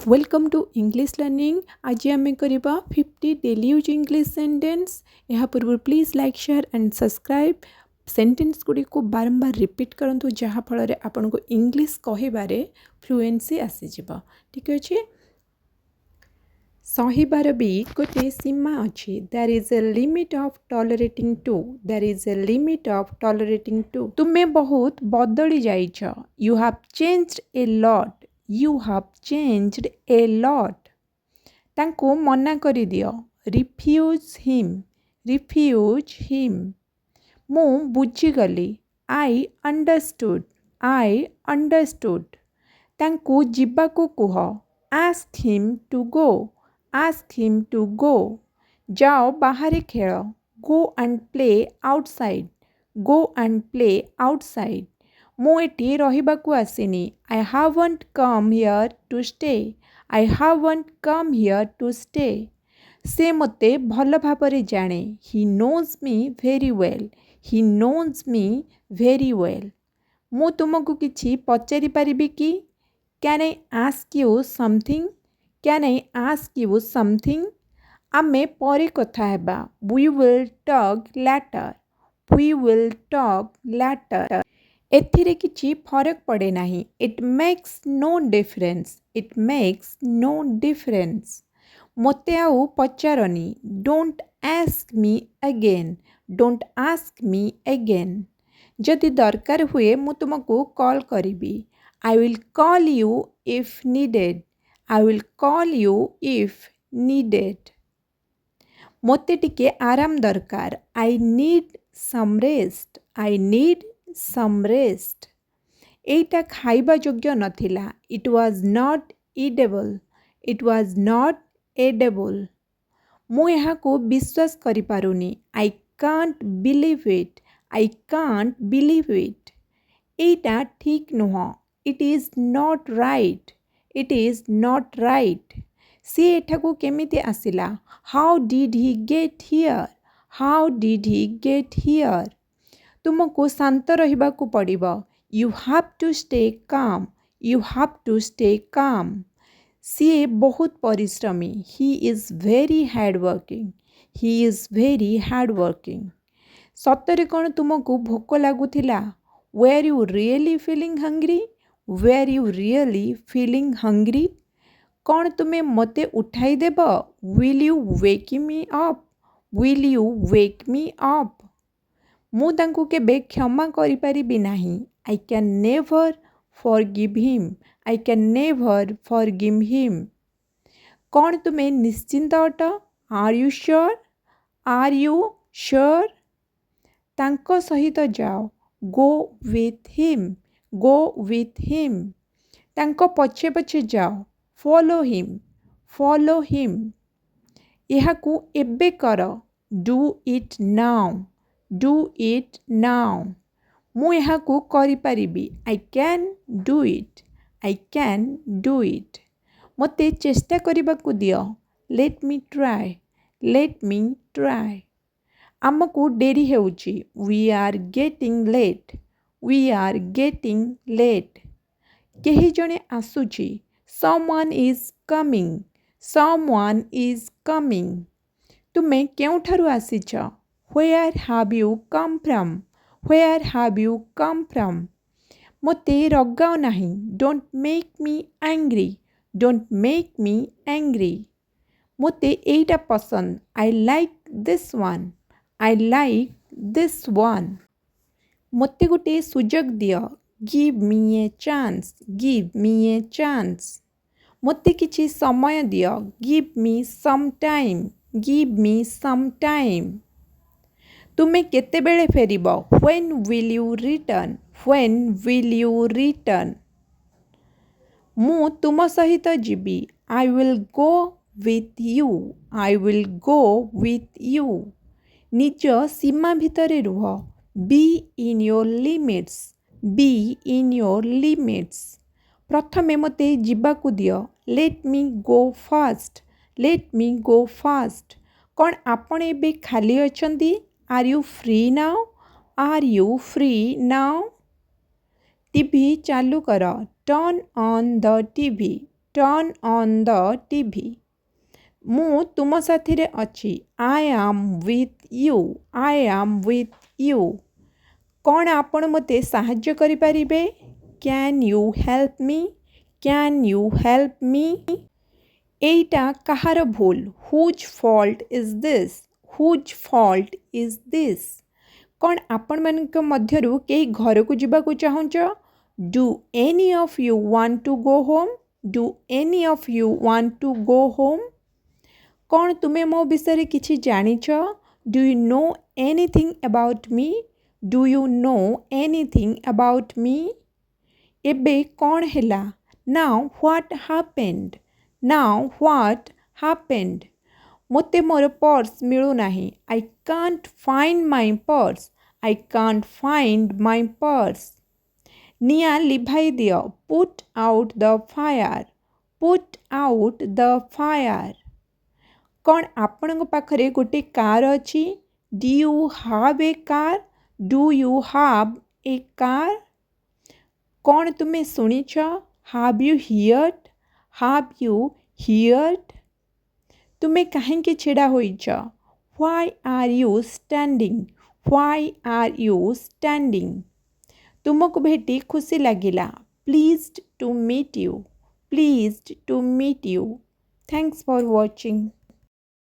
Welcome to English learning. आज आम करवा 50 डेली यूज इंग्लिश सेंटेंस। यह पूर्व please like share and subscribe. Sentence Gudi को बारंबार रिपीट करूँ जहाँफल आपन को इंग्लिश कहबारे फ्लुएंसी आसीज। ठीक अच्छे। सहीबार भी गोटे सीमा अच्छी। There is a limit of tolerating too. There is a limit of tolerating too. तुम्हें बहुत बदली जाइछ। You have changed a lot. You have changed a lot. तांको मना करि दियो। Refuse him. Refuse him. मु बुझीगली। I understood. I understood. तांको जिबाको कुह। Ask him to go. Ask him to go. जाओ बाहरे खेल। Go and play outside. Go and play outside. मु एटी रहिबाकु आसिनी। I haven't come here to stay. I haven't come here to stay. से मते भल भाबरे जाने। He knows me very well. He knows me very well. मु तुमको किछि पचारि पारिबि कि? Can I ask you something? Can I ask you something? आमे परे कथा हेबा। We will talk later. We will talk later. एथिरे किछि फरक पड़े नाही। It makes no difference. It makes no difference. मोते आउ पचारनी। Don't ask me again. Don't ask me again. जदि दरकार हुए मु तुमको कॉल करिबी। I will call you if needed. I will call you if needed. मोते टिके आराम दरकार। I need some rest. I need some rest. एटा खाइबा योग्य नथिला। It was not edible. It was not edible. मु एहाको विश्वास करि पारुनी। I can't believe it. I can't believe it. एटा ठीक नुह। It is not right. It is not right. सी एठाको केमिति आसिला? How did he get here? How did he get here? तुमको शांत रहिबाकु पड़िबो। You have to stay calm. You have to stay calm. सी बहुत परिश्रमी। He is very hard working. He is very hard working. सतरे कौन तुमको भोक लागुथिला? Were you really feeling hungry? Were you really feeling hungry? कौन तुम्हें मते उठाई देब? Will you wake me up? Will you wake me up? मु तांको केबे क्षमा करि परिबि नाही। I can never forgive him. I can never forgive him. कौन तुम्हें निश्चिंत अट? Are you sure? Are you sure? तांको सहित जाओ। Go with him. Go with him. तांको पछे पछे जाओ। Follow him. Follow him. एहाकू एबे कर। Do it now. Do it now. मु एहाकू करि परिबी। I can do it. I can do it. मते चेष्टा करिबाकू दियो। Let me try. Let me try. आमको डेरी हेउची। We are getting late. We are getting late. केही जणे आसुची। Someone is coming. Someone is coming. तुमे केउठारु आसीच? Where have you come from? Where have you come from? मोते रगाओ नाही। Don't make me angry. Don't make me angry. मोते एइटा पसंद। I like this one. I like this one. मोते गोटे सुजोग दियो। Give me a chance. Give me a chance. मोते किछि समय दियो। Give me some time. Give me some time. तुमे केते बेले फेरिबो? When will you return? When will you return? मु तुम सहित जिबी। I will go with you. I will go with you. निज सीमा भितरे रुह। Be in your limits. Be in your limits. प्रथमे मते जिबाकू दियो। Let me go fast. Late me go fast. कौन आपण एबे खाली अछंती? Are you free now? Are you free now? TV चालू कर। Turn on the TV. Turn on the TV मु तुम साथी रे अच्छी I am with you I am with you कौन आपण मते साहाय्य करि परिबे can you help me can you help me एटा कहार भूल whose fault is this whose fault is this कौन आपण मानक मध्यरु के घर को जिबा को चाहूच do any of you want to go home do any of you want to go home कौन तुम्हें मो विषय किछि जानिछ do you know anything about me do you know anything about me एबे कौन हैला now what happened now what happened मोते मोर पर्स मिलू नाही I can't find my purse I can't find my purse निया लिभाई दियो put out the fire put out the fire कौन आपण पाखरे गोटे कार अच्छी do you have a car do you have a car कौन तुम्हें शुणीच have you heard have you heard तुम्हें कहीं छिड़ा होइच why are you standing why are you standing तुमको भेटी खुशी लगिला pleased to meet you pleased to meet you thanks for watching.